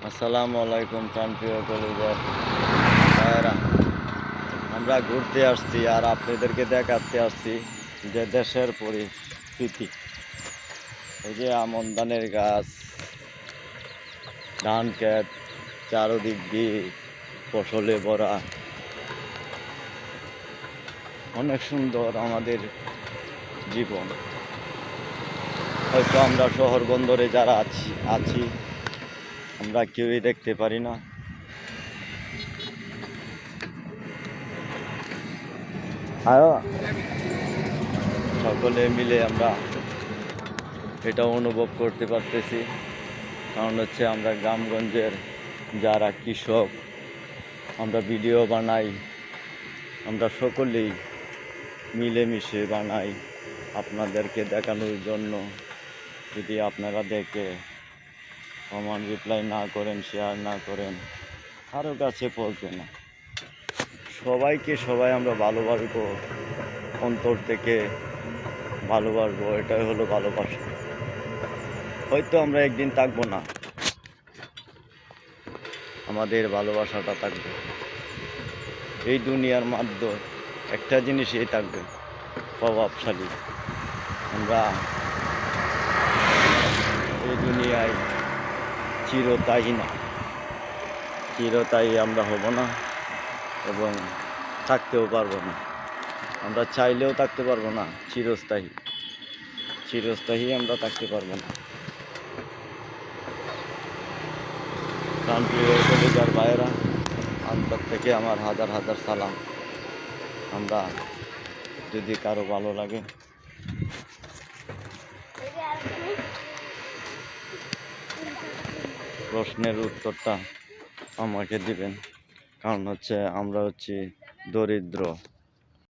আসসালামু আলাইকুম প্রাণপ্রিয় কলিজার ভাইয়েরা, আমরা ঘুরতে আসছি আর আপনাদেরকে দেখাতে আসছি যে দেশের পরিস্থিতি। এই যে আমন ধানের গাছ, ধান ক্ষেত, চারদিক দিয়ে ফসলে ভরা, অনেক সুন্দর আমাদের জীবন। হয়তো আমরা শহর বন্দরে যারা আছি আমরা কেউই দেখতে পারি না। সকলে মিলে আমরা এটা অনুভব করতে পারতেছি, কারণ হচ্ছে আমরা গ্রামগঞ্জের যারা কৃষক, আমরা ভিডিও বানাই, আমরা সকলেই মিলেমিশে বানাই আপনাদেরকে দেখানোর জন্য। যদি আপনারা দেখে কমেন্ট রিপ্লাই না করেন, শেয়ার না করেন, কারো কাছে পৌঁছে না। সবাইকে সবাই আমরা ভালোবাসবো, অন্তর থেকে ভালোবাসবো, এটাই হলো ভালোবাসা। হয়তো আমরা একদিন থাকবো না, আমাদের ভালোবাসাটা থাকবে। এই দুনিয়ার মধ্যে একটা জিনিসই থাকবে, প্রভাবশালী। আমরা এই দুনিয়ায় চিরস্থায়ী না, চিরস্থায়ী আমরা হব না এবং থাকতেও পারবো না। আমরা চাইলেও থাকতে পারবো না চিরস্থায়ী, চিরস্থায়ী আমরা থাকতে পারবো না। প্রাণপ্রিয় কলিজার ভাইয়েরা, অন্তর থেকে আমার হাজার হাজার সালাম। আমরা যদি কারো ভালো লাগে প্রশ্নের উত্তরটা আমাকে দিবেন, কারণ হচ্ছে আমরা হচ্ছি দরিদ্র।